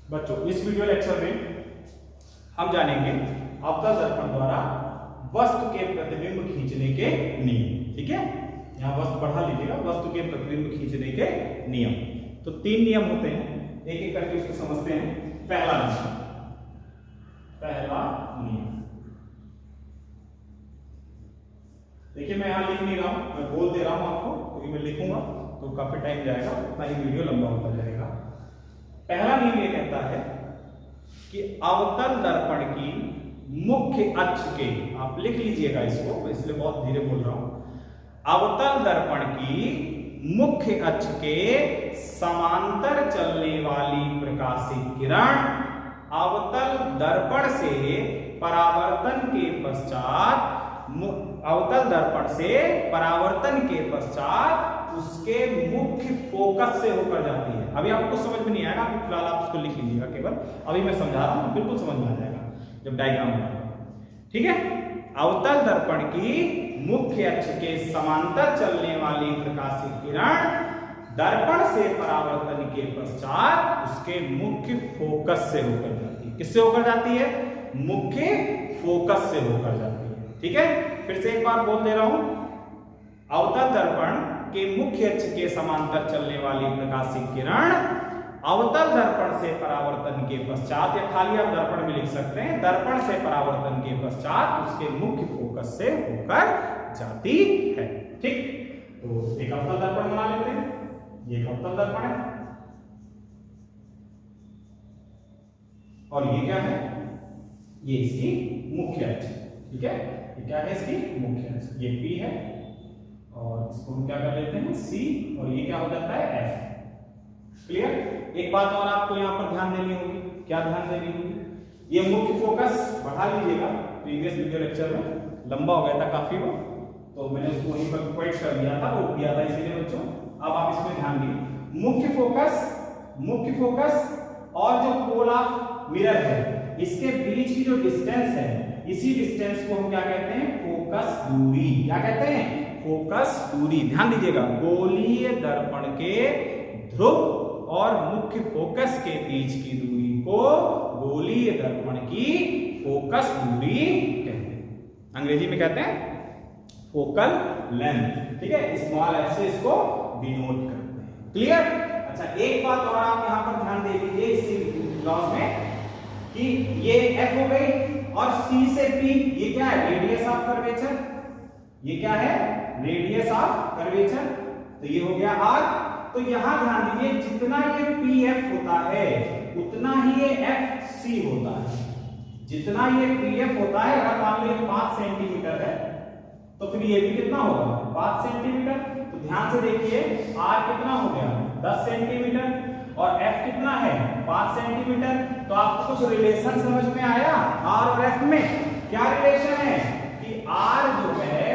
बच्चों इस video lecture में हम जानेंगे अवतल दर्पण द्वारा वस्तु के प्रतिबिंब खींचने के नियम। ठीक है, यहाँ वस्तु बढ़ा लीजिएगा, वस्तु के प्रतिबिंब खींचने के नियम। तो 3 नियम होते हैं, एक एक करके उसको समझते हैं। पहला नियम देखिए, मैं यहाँ लिख नहीं रहा हूं, मैं बोल दे रहा हूं आपको, क्योंकि मैं लिखूंगा तो काफी टाइम जाएगा, उतना ही वीडियो लंबा होता जाएगा। पहला नियम ये कहता है कि अवतल दर्पण की मुख्य अक्ष के, आप लिख लीजिएगा इसको, इसलिए बहुत धीरे बोल रहा हूं। अवतल दर्पण की मुख्य अक्ष के समांतर चलने वाली प्रकाशित किरण अवतल दर्पण से परावर्तन के पश्चात उसके मुख्य फोकस से होकर जाती है। अभी आपको समझ में नहीं आएगा, अभी फिलहाल आप उसको लिख लीजिएगा केवल, अभी मैं समझा रहा हूं, बिल्कुल समझ में आ जाएगा जब डायग्राम बनाऊंगा। ठीक है, अवतल दर्पण की मुख्य अक्ष के समांतर चलने वाली प्रकाशित किरण दर्पण से परावर्तन के पश्चात उसके मुख्य फोकस से होकर जाती है। किससे होकर जाती है? मुख्य फोकस से होकर जाती है। ठीक है, फिर से एक बार बोल दे रहा हूं, अवतल दर्पण के मुख्य अक्ष के समांतर चलने वाली प्रकाशित किरण अवतल दर्पण से परावर्तन के पश्चात, या खाली आप दर्पण में लिख सकते हैं, दर्पण से परावर्तन के पश्चात उसके मुख्य फोकस से होकर जाती है। ठीक, तो एक अवतल दर्पण बना लेते हैं, ये एक अवतल दर्पण है, और ये क्या है? ये इसकी मुख्य अक्ष। ठीक है, ये क्या है? इसकी मुख्य अक्ष। ये P है, और इसको हम क्या कर लेते हैं? C, और ये क्या हो जाता है? F। क्लियर? एक बात और आपको यहाँ पर ध्यान देनी होगी। क्या ध्यान देनी होगी? ये मुख्य फोकस बढ़ा लीजिएगा, प्रीवियस वीडियो लेक्चर में लंबा हो गया था काफी वो, तो मैंने उसको वहीं पर क्वाइट कर दिया था, वो दिया था इसीलिए बच्चों। अब आप इसमें ध्यान दीजिए, मुख्य फोकस और जो पोल ऑफ मिरर है, इसके बीच की जो डिस्टेंस है, इसी डिस्टेंस को हम क्या कहते हैं? फोकस दूरी। क्या कहते हैं? फोकस दूरी। ध्यान दीजिएगा, गोलीय दर्पण के ध्रुव और मुख्य फोकस के बीच की दूरी को गोलीय दर्पण की फोकस दूरी कहते हैं। अंग्रेजी में कहते हैं फोकल लेंथ। ठीक है, स्मॉल एफ से इसको डिनोट करते हैं। क्लियर? अच्छा, एक बात और आप यहां पर ध्यान दे लीजिए इसी क्लास में, कि ये F हो गई, और C से P, ये क्या है? Radius of curvature. ये क्या है? Radius of curvature. तो ये हो गया R। तो यहां ध्यान दीजिए, जितना ये PF होता है उतना ही ये FC होता है। जितना ये PF होता है, अगर मान लो 5 सेंटीमीटर है, तो फिर ये भी कितना होगा? 5 सेंटीमीटर। तो ध्यान से देखिए, R कितना हो गया? 10 सेंटीमीटर, और F कितना है? 5 सेंटीमीटर। तो आपको कुछ रिलेशन समझ में आया R और F में? क्या रिलेशन है? कि R जो है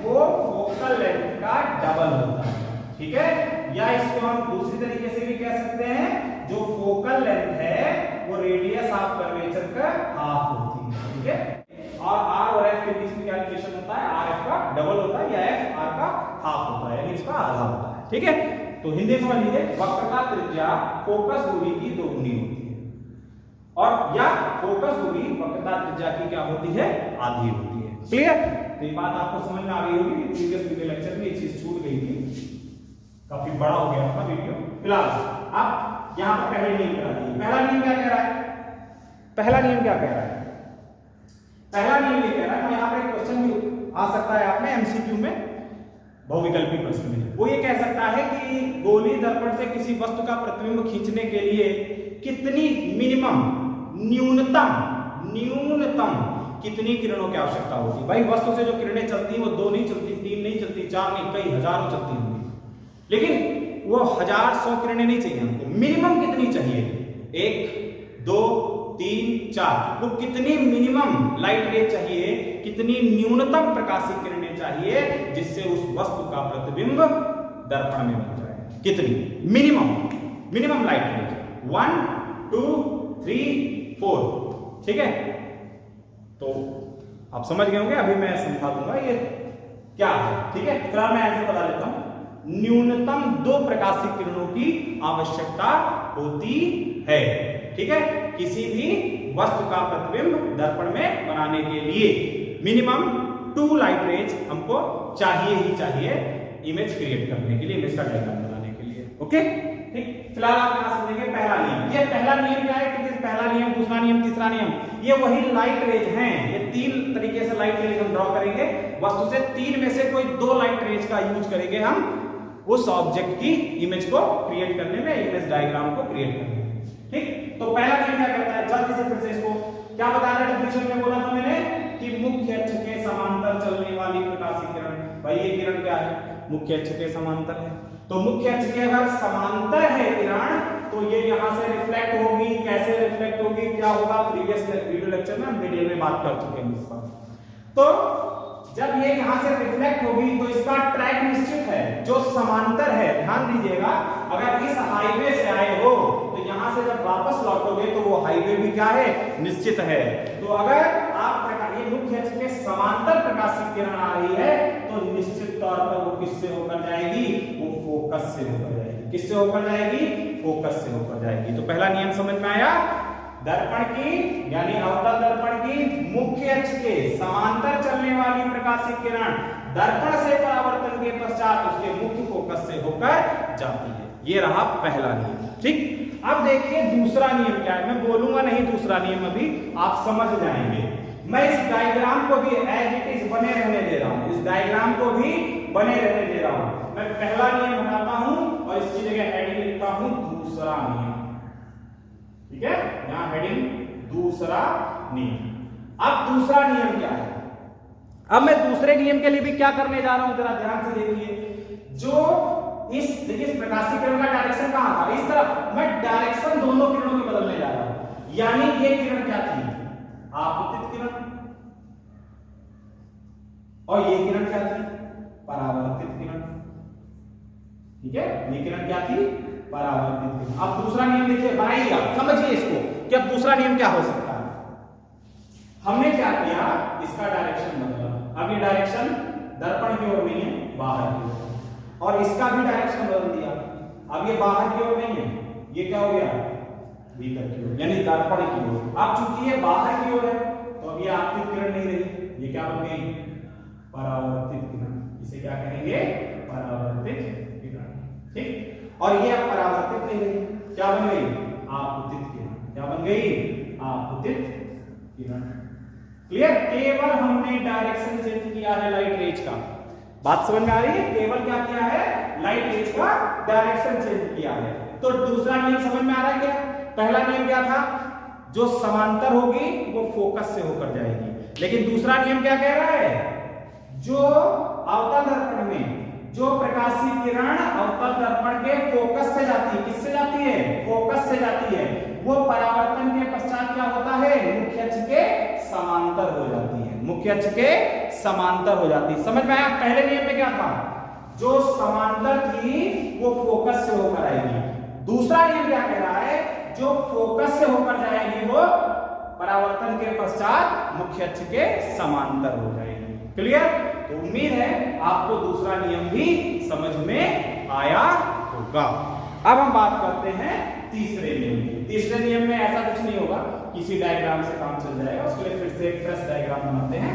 वो फोकल लेंथ का डबल होता है। ठीक है, या इसको हम दूसरी तरीके से भी कह सकते हैं, जो फोकल लेंथ है वो रेडियस ऑफ कर्वेचर का हाफ होती है। ठीक है, और R और F के बीच में क्या रिलेशन होता है? R F का डबल होता है, या F R का हाफ होता है, यानी इसका आधा होता है। ठीक है, तो हिंदी में समझ लीजिए, वक्रता त्रिज्या फोकस दूरी की दोगुनी होती है, और या फोकस दूरी वक्रता त्रिज्या की क्या होती है? आधी होती है। क्लियर? तो ये बात आपको समझ में आ गई होगी। प्रीवियस वीडियो लेक्चर में ये चीज छूट गई थी, काफी बड़ा हो गया था वीडियो। फिलहाल अब यहां पर पहले नियम करा दीजिए। पहला नियम क्या कह रहा है? पहला नियम क्या कह रहा है? पहला नियम ये कह रहा है, यहां पर एक क्वेश्चन भी आ सकता है आप में एमसीक्यू में, बहुविकल्पी प्रश्न में। वो ये कह सकता है कि गोलीय दर्पण से किसी वस्तु का प्रतिबिंब खींचने के लिए कितनी न्यूनतम कितनी किरणों की आवश्यकता होगी? भाई, वस्तु से जो किरणें चलती हैं वो 2 नहीं चलती, 3 नहीं चलती, 4 नहीं, कई हजारों चलती होंगी, लेकिन वो 1000 100 किरणें नहीं चाहिए हमको। मिनिमम कितनी चाहिए? 1 2 3 4, वो कितनी मिनिमम लाइट रे चाहिए, कितनी न्यूनतम प्रकाशित किरणें चाहिए जिससे उस वस्तु का प्रतिबिंब दर्पण में बन जाए? कितनी? मिनिमम लाइट रे 1 2 3 4। ठीक है, तो आप समझ गए होंगे, अभी मैं समझा दूंगा ये क्या है। ठीक है, फिलहाल मैं आंसर बता देता हूं। न्यूनतम 2 प्रकाशित किरणों की आवश्यकता होती है। ठीक है, किसी भी वस्तु का प्रतिबिंब दर्पण में बनाने के लिए मिनिमम 2 लाइट रेज हमको चाहिए ही चाहिए इमेज क्रिएट करने के लिए, इमेज का डायग्राम बनाने के लिए। ओके, ठीक। फिलहाल आप यहां समझेंगे पहला नियम। ये पहला नियम क्या है? पहला नियम, दूसरा नियम, तीसरा नियम, ये वही लाइट रेज हैं। ये 3 तरीके से लाइट रेज हम ड्रॉ करेंगे। वस्तु से 3 में से कोई 2 लाइट रेज का यूज करेंगे हम उस ऑब्जेक्ट की इमेज को क्रिएट करने में, इमेज डायग्राम को क्रिएट करने में। ठीक, तो पहला नियम क्या कहता है? जल्दी से फिर से इसको क्या बता रहा है? डेफिनेशन में बोला था मैंने कि मुख्य अक्ष के समांतर चलने वाली प्रकाशीय किरण। भाई ये किरण क्या है? मुख्य अक्ष के समांतर है। तो मुख्य अक्ष के अगर समांतर है किरण तो ये यहां से रिफ्लेक्ट होगी। कैसे रिफ्लेक्ट होगी, क्या होगा? प्रीवियस वीडियो लेक्चर में हम डिटेल में बात कर चुके हैं इस पर। तो जब ये यहां से रिफ्लेक्ट होगी तो इसका ट्रैक निश्चित है, जो समांतर है। ध्यान दीजिएगा, अगर इस हाईवे से आए हो तो यहां से जब वापस लौटोगे तो वो हाईवे भी क्या है? निश्चित है। तो अगर आप ये मुख्य अक्ष के समांतर प्रकाशित किरण आ रही है तो निश्चित तौर पर वो किससे होकर जाएगी? वो फोकस से होकर जाएगी। किससे होकर जाएगी? फोकस से होकर जाएगी। तो पहला नियम समझ में आया? दर्पण की यानी अवतल दर्पण की मुख्य अक्ष के समांतर चलने वाली प्रकाशित किरण दर्पण से परावर्तन के पश्चात उसके मुख्य फोकस से होकर जाती है। ये रहा पहला नियम। ठीक, अब देखिए दूसरा नियम क्या है। मैं बोलूंगा नहीं दूसरा नियम, अभी आप समझ जाएंगे। मैं इस डायग्राम को भी एज इट इज बने रहने दे रहा हूं, इस डायग्राम को भी बने रहने दे रहा हूं। मैं पहला नियम हटाता हूं और इसकी जगह हेडिंग लिखता हूं दूसरा नियम। ठीक है, यहां हेडिंग दूसरा नियम। अब दूसरा नियम क्या है? अब मैं दूसरे नियम के लिए भी क्या करने जा रहा हूं, जरा ध्यान से देखिए। जो देखिए प्रकाशीय किरण का डायरेक्शन कहां था? इस तरफ। मैं डायरेक्शन दोनों किरणों की बदलने जा रहा हूं। यानी ये किरण क्या थी? आपतित किरण। और ये किरण क्या थी? परावर्तित किरण। ठीक है, ये किरण क्या थी? परावर्तित किरण। अब दूसरा नियम देखिए, बनाइए आप, समझिए इसको कि अब दूसरा नियम क्या हो सकता है। हमने क्या किया? इसका डायरेक्शन बदला। अब ये डायरेक्शन दर्पण की ओर नहीं है, बाहर की ओर। और इसका भी डायरेक्शन बदल दिया। अब ये बाहर की ओर नहीं है, ये क्या हो गया? भीतर की ओर, यानी दर्पण की ओर। अब चूंकि ये बाहर की ओर है तो अब ये आपतित किरण नहीं रही, ये क्या बन गई? परावर्तित किरण। इसे क्या कहेंगे? परावर्तित किरण। ठीक, और ये अब परावर्तित नहीं रही, क्या बन गई? आपतित किरण। क्या बन गई? आपतित किरण। क्लियर? केवल हमने डायरेक्शन चेंज किया है लाइट रेज का। बात समझ में आ रही है? केवल क्या किया है? लाइट रेज का डायरेक्शन चेंज किया है। तो दूसरा नियम समझ में आ रहा है क्या? पहला नियम क्या था? जो समांतर होगी वो फोकस से होकर जाएगी। लेकिन दूसरा नियम क्या कह रहा है? जो अवतल दर्पण में जो प्रकाशीय किरण अवतल दर्पण के फोकस से जाती है, किससे जाती है? फोकस से जाती है। वो परावर्तन के पश्चात क्या होता है? मुख्य अक्ष के समांतर हो जाती है। मुख्य अक्ष के समांतर हो जाती है। समझ में आया? पहले नियम में क्या था? जो समांतर थी वो फोकस से होकर आएगी। दूसरा नियम क्या कह रहा है? जो फोकस से होकर जाएगी वो परावर्तन के पश्चात मुख्य अक्ष के समांतर हो जाएगी। क्लियर? तो उम्मीद है आपको दूसरा नियम भी समझ में आया होगा। अब हम बात करते हैं तीसरे नियम की। तीसरे नियम में ऐसा कुछ नहीं होगा, किसी डायग्राम से काम चल जाएगा। उसके लिए फिर से एक फ्रेश डायग्राम बनाते हैं।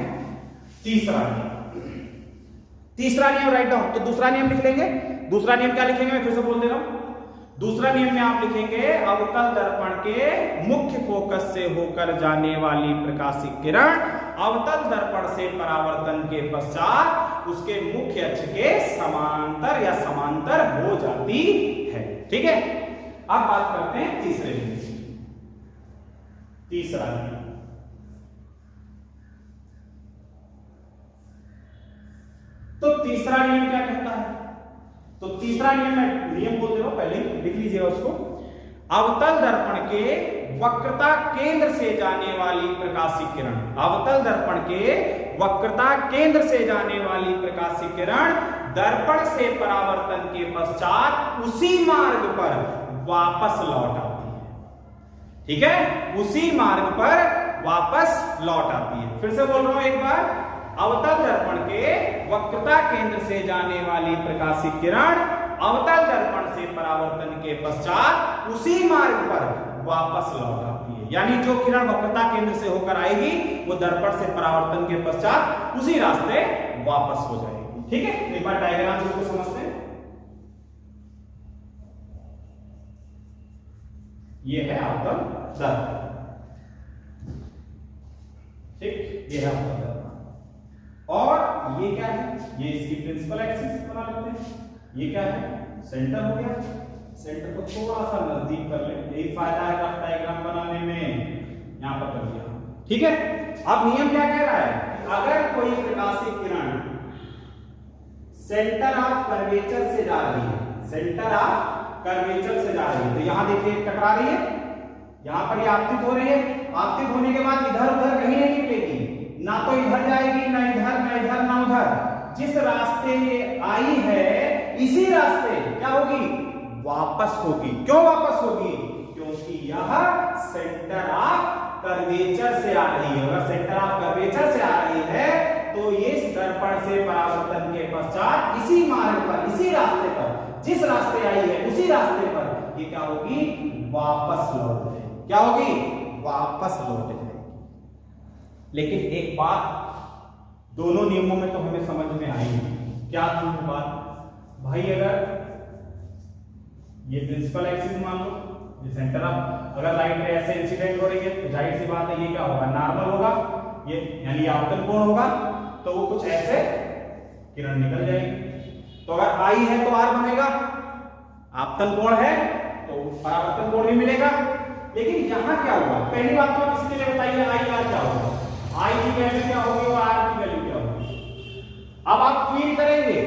तीसरा नियम राइट डाउन। तो दूसरा नियम लिख लेंगे। दूसरा नियम क्या लिखेंगे? मैं फिर से बोल दे रहा हूं। दूसरा नियम में आप लिखेंगे अवतल दर्पण के मुख्य फोकस से होकर जाने वाली प्रकाशीय किरण अवतल दर्पण से परावर्तन के पश्चात उसके मुख्य अक्ष के समांतर या समांतर हो जाती है। ठीक है, अब बात करते हैं तीसरे नियम की। तीसरा नियम, तो तीसरा नियम क्या कहता है? तो तीसरा नियम मैं नियम बोल दे रहा हूं, पहले लिख लीजिएगा उसको। अवतल दर्पण के वक्रता केंद्र से जाने वाली प्रकाशीय किरण, अवतल दर्पण के वक्रता केंद्र से जाने वाली प्रकाशीय किरण दर्पण से परावर्तन के पश्चात उसी मार्ग पर वापस लौट आती है। ठीक है, उसी मार्ग पर वापस लौट आती है। फिर से बोल रहा हूं एक बार, अवतल दर्पण के वक्रता केंद्र से जाने वाली प्रकाशीय किरण अवतल दर्पण से परावर्तन के पश्चात उसी मार्ग पर वापस लौट आती है। यानी जो किरण वक्रता केंद्र से होकर आएगी वो दर्पण से परावर्तन के पश्चात उसी रास्ते वापस हो जाएगी। ठीक है, एक बार डायग्राम से इसको समझते हैं। ये है आपतन दर्पण, ठीक, ये है आपतन दर्पण। और ये क्या है, ये इसकी प्रिंसिपल एक्सिस बना लेते हैं। ये क्या है, सेंटर हो गया। सेंटर को थोड़ा सा नजदीक कर ले, यही फायदा है रफ डायग्राम बनाने में। यहां पर कर दिया, ठीक है। अब नियम क्या कह रहा है, अगर कोई प्रकाशीय किरण सेंटर ऑफ कर्वेचर से जा रही है, सेंटर ऑफ कर्वेचर से जा रही है, तो यहां देखिए टकरा रही है, यहां पर ये आपतित हो रही है। आपतित होने के बाद इधर उधर कहीं नहीं निकलेगी, ना तो इधर जाएगी, ना इधर, ना इधर, ना उधर। जिस रास्ते ये आई है इसी रास्ते क्या होगी, वापस होगी। क्यों वापस होगी, क्योंकि यह सेंटर ऑफ कर्वेचर से आ रही है। अगर सेंटर ऑफ कर्वेचर से आ रही है तो ये इस दर्पण से परावर्तन के पश्चात इसी मार्ग पर, इसी रास्ते पर, जिस रास्ते आई है उसी रास्ते पर ये क्या होगी, वापस लौट जाएगी। क्या होगी, वापस लौट जाएगी। लेकिन एक बात दोनों नियमों में तो हमें समझ में आई। क्या थी बात भाई, अगर ये प्रिंसिपल एक्सिस मान लो, ये सेंटर ऑफ, अगर लाइट रे ऐसे इंसिडेंट हो रही है तो जाहिर सी बात है ये क्या होगा, नॉर्मल होगा, ये यानी आपतन कोण होगा, तो वो कुछ ऐसे किरण निकल जाएगी। तो अगर आई है तो आर बनेगा, आपतन कोण है तो परावर्तन कोण भी मिलेगा। लेकिन यहां क्या हुआ, पहली बात तो इसके लिए बताइए, आई आर क्या होगा, आई की वैल्यू क्या होगी और आर की वैल्यू क्या होगी। अब आप फील करेंगे,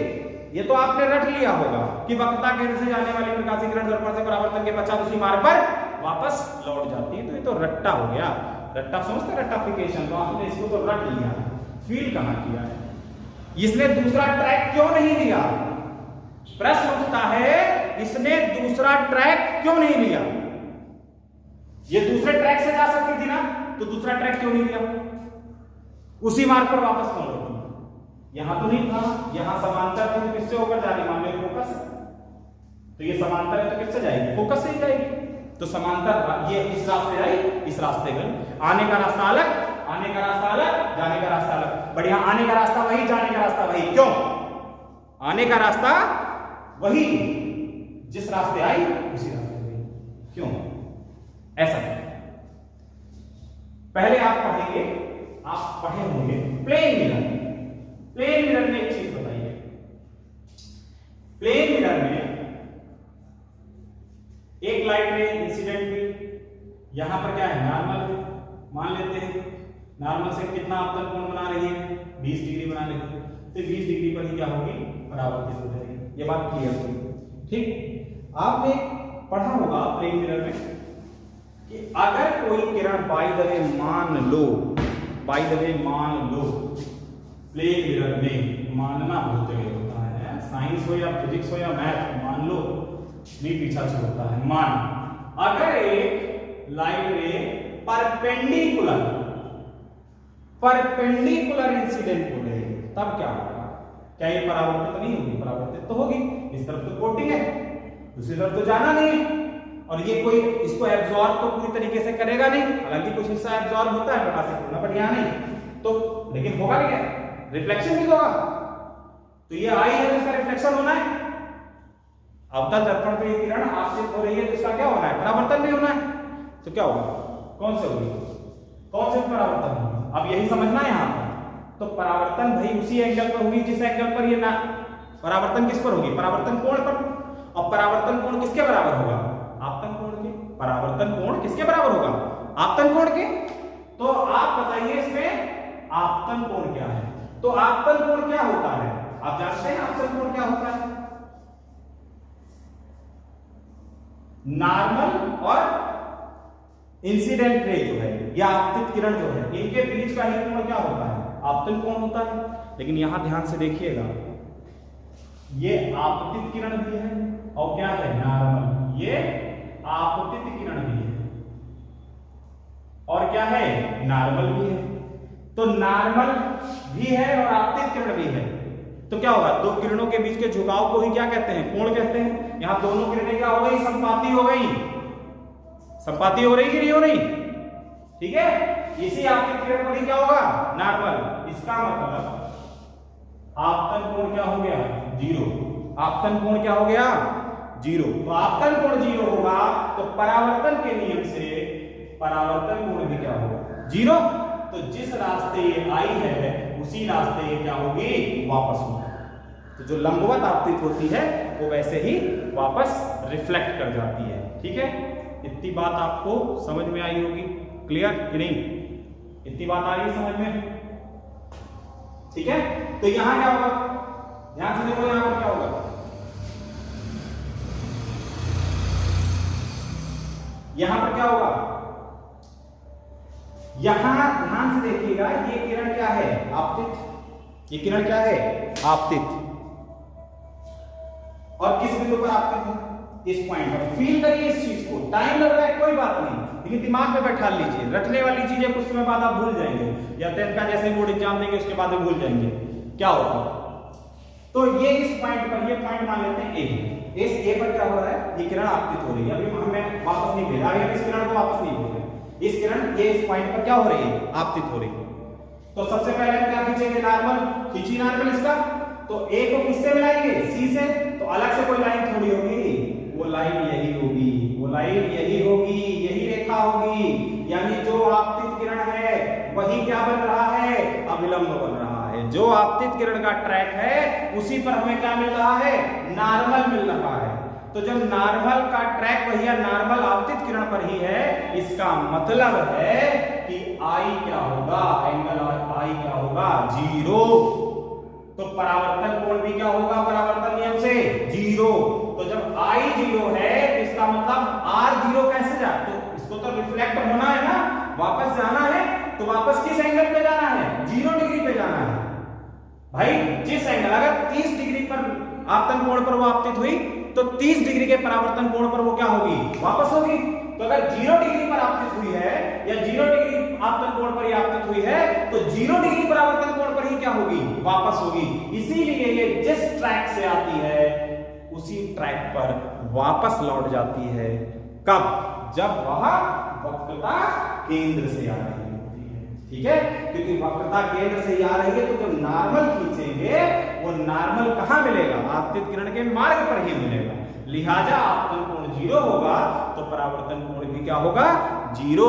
ये तो आपने रट लिया होगा कि वक्रता केंद्र से जाने वाली प्रकाशीय किरण दर्पण से परावर्तन के पश्चात उसी मार्ग पर वापस लौट जाती है। तो ये तो रट्टा हो गया, रट्टा समझते, रट्टाफिकेशन। तो आपने इसको तो रट लिया, फील कहां किया है। इसने दूसरा ट्रैक क्यों नहीं लिया, प्रश्न उठता है, इसने दूसरा ट्रैक क्यों नहीं लिया। ये दूसरे ट्रैक से जा सकती थी ना, तो दूसरा ट्रैक क्यों नहीं लिया, उसी मार्ग पर वापस क्यों लौटी। यहां तो नहीं था, यहां समांतर थी तो किससे होकर जा रही, मान लो फोकस, तो ये समांतर है तो किससे जाएगी, फोकस से ही जाएगी। तो समांतर ये इस रास्ते आई, इस रास्ते गई, आने का रास्ता अलग, आने का रास्ता अलग, जाने का रास्ता अलग। बढ़िया, आने का रास्ता वही, जाने का रास्ता वही। क्यों, आने का रास्ता वही, जिस रास्ते आई उसी रास्ते गई। क्यों ऐसा? पहले आप पढ़ेंगे, आप पढ़े होंगे प्लेन मिरर। प्लेन मिरर में एक चीज बताइए, प्लेन मिरर में एक लाइट रे इंसिडेंट हुई, यहां पर क्या है, नॉर्मल मान लेते हैं। नॉर्मल से कितना आपतन कोण बना रही है, 20 डिग्री बना लेते हैं। तो 20 डिग्री पर ही क्या होगी, परावर्तित हो जाएगी। ये बात क्लियर हुई, ठीक। आपने पढ़ा होगा प्लेन मिरर में कि अगर कोई किरण बाय द वे मान लो, प्लेन मिरर में मानना बहुत जगह होता है, साइंस हो या फिजिक्स हो या मैथ, मान लो भी पीछा छोड़ता है। मान अगर एक लाइट रे परपेंडिकुलर इंसिडेंट हो रही है, तब क्या होगा, क्या ये परावर्तित नहीं होगी, परावर्तित तो होगी। इस तरफ तो कोटिंग है, दूसरी तरफ तो जाना नहीं है, और ये कोई इसको एब्जॉर्ब तो पूरी तरीके से करेगा नहीं, हालांकि कुछ हिस्सा एब्जॉर्ब होता है प्रकाशित होना, बट यहां नहीं। तो लेकिन होगा क्या, रिफ्लेक्शन भी होगा। तो ये आई है तो इसका रिफ्लेक्शन होना है। अवतल दर्पण पे ये किरण आपतित हो रही है तो इसका क्या होना है, परावर्तन भी होना है। तो क्या होगा, कौन से होगी, कौन से परावर्तन होगी, अब यही समझना है यहां पर। तो परावर्तन भाई उसी एंगल पर होगी जिस एंगल पर ये ना, परावर्तन किस पर होगी, परावर्तन कोण पर। और परावर्तन कोण किसके बराबर होगा, आपतन कोण के। परावर्तन कोण किसके बराबर होगा, आपतन कोण के। तो आप बताइए इसमें आपतन कोण क्या है। तो आपतन कोण क्या होता है, आप जानते हैं आपतन कोण क्या होता है। नॉर्मल और इंसिडेंट रे जो है, या आपतित किरण जो है, इनके बीच का ही कोण क्या होता है, आपतन कोण होता है। लेकिन यहां ध्यान से देखिएगा, ये आपतित किरण भी है और क्या है, नॉर्मल, ये आपतित किरण भी है और क्या है, नॉर्मल भी है। तो नॉर्मल भी है और आपतित किरण भी है, तो क्या होगा, दो किरणों के बीच के झुकाव को ही क्या कहते हैं, कोण कहते हैं। यहां दोनों किरणें क्या हो गई, समपाती हो गई, संपाती हो रही कि नहीं हो रही? ठीक है, इसी आपतित किरण पर ही क्या होगा? नॉर्मल। इसका मतलब आपतन कोण क्या हो गया? 0। आपतन कोण क्या हो गया? 0। तो आपतन कोण 0 होगा तो परावर्तन के नियम से परावर्तन कोण भी क्या होगा? 0। तो जिस रास्ते ये आई है उसी रास्ते ये क्या होगी? वापस होगी। तो जो लंबवत आपतित होती है वो वैसे ही वापस रिफ्लेक्ट कर जाती है। ठीक है, इतनी बात आपको समझ में आई होगी? क्लियर कि नहीं? इतनी बात आ रही है समझ में? ठीक है, तो यहां क्या होगा? ध्यान से देखो, यहां पर क्या होगा? यहां पर क्या होगा? यहां ध्यान से देखिएगा, ये किरण क्या है? आपतित। ये किरण क्या है? आपतित। और किस बिंदु पर आपतित है? इस पॉइंट पर। फील करिए इस चीज को। टाइम लग रहा है कोई बात नहीं, लेकिन दिमाग में बैठा लीजिए। रटने वाली चीजें कुछ समय बाद आप भूल जाएंगे, या 10th का जैसे बोर्ड एग्जाम देंगे उसके बाद भूल जाएंगे क्या होगा। तो ये इस पॉइंट पर, ये पॉइंट मान लेते हैं ए। इस ए पर क्या हो रहा है? ये किरण आपतित हो रही है। अभी हमें वापस नहीं भेजा, अभी हम इस किरण को वापस नहीं भेज रहे। इस किरण ये इस पॉइंट पर क्या हो रही है? आपतित हो रही है। तो सबसे पहले हम क्या खींचेंगे? नॉर्मल। खींची नॉर्मल इसका। तो ए को किससे मिलाएंगे? सी से। तो अलग से कोई लाइन थोड़ी होगी, वो लाइन यही होगी, वो लाइन यही होगी, यही रेखा होगी। यानी जो आपतित किरण है वही क्या बन रहा है? अभिलंब बन रहा है। जो आपतित किरण का ट्रैक है उसी पर हमें क्या मिल रहा है? नॉर्मल मिल रहा है। तो जब नॉर्मल का ट्रैक भैया नॉर्मल आपतित किरण पर ही है, इसका मतलब है कि आई क्या होगा? एंगल आई क्या होगा? 0। तो परावर्तन कोण भी क्या होगा? परावर्तन नियम से 0। तो जब I 0 है तो इसका मतलब R 0 कैसे जा? तो इसको तो रिफ्लेक्ट होना है ना, वापस जाना है। तो वापस किस एंगल पे जाना है? 0 डिग्री पे जाना है भाई। जिस एंगल, अगर 30 डिग्री पर आपतन कोण पर वो आपतित हुई तो 30 डिग्री के परावर्तन कोण पर वो क्या होगी? वापस होगी। तो अगर 0 डिग्री पर आपतित हुई है या 0 डिग्री आपतन कोण पर ही आपतित हुई है तो 0 डिग्री परावर्तन कोण पर ही क्या होगी? वापस होगी। इसीलिए ये जिस ट्रैक से आती है उसी ट्रैक पर वापस लौट जाती है। कब? जब वह वक्रता केंद्र से आ रही होती है। ठीक है, क्योंकि वक्रता केंद्र से आ रही है तो जब नॉर्मल खींचेंगे वो नॉर्मल कहां मिलेगा? आपतित किरण के मार्ग पर ही मिलेगा। लिहाजा आपतन कोण 0 होगा तो परावर्तन कोण भी क्या होगा? 0।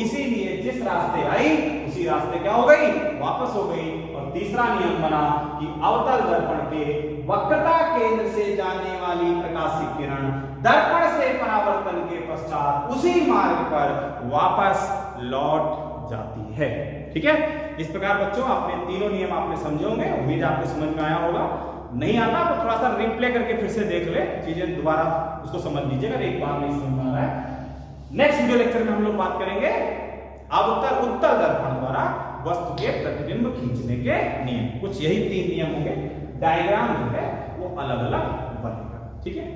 इसीलिए जिस रास्ते आई उसी रास्ते क्या हो गई? वापस हो गई। और तीसरा नियम बना कि अवतल दर्पण के वक्रता केंद्र से जाने वाली प्रकाशित किरण दर्पण से परावर्तन के पश्चात उसी मार्ग पर वापस लौट जाती है। ठीक है, इस प्रकार बच्चों आपने तीनों नियम आपने समझे होंगे। उम्मीद आपको समझ में आया होगा। नहीं आता तो थोड़ा सा रिप्ले करके फिर से देख ले, चीजें दोबारा उसको समझ लीजिएगा, एक बार नहीं समझ में आ रहा है। नेक्स्ट वीडियो लेक्चर में हम लोग बात करेंगे अवतल उत्तल दर्पण द्वारा वस्तु के प्रतिबिंब खींचने के नियम। कुछ यही 3 नियम होंगे। डायग्राम जो है वो अलग अलग बनेगा। ठीक है।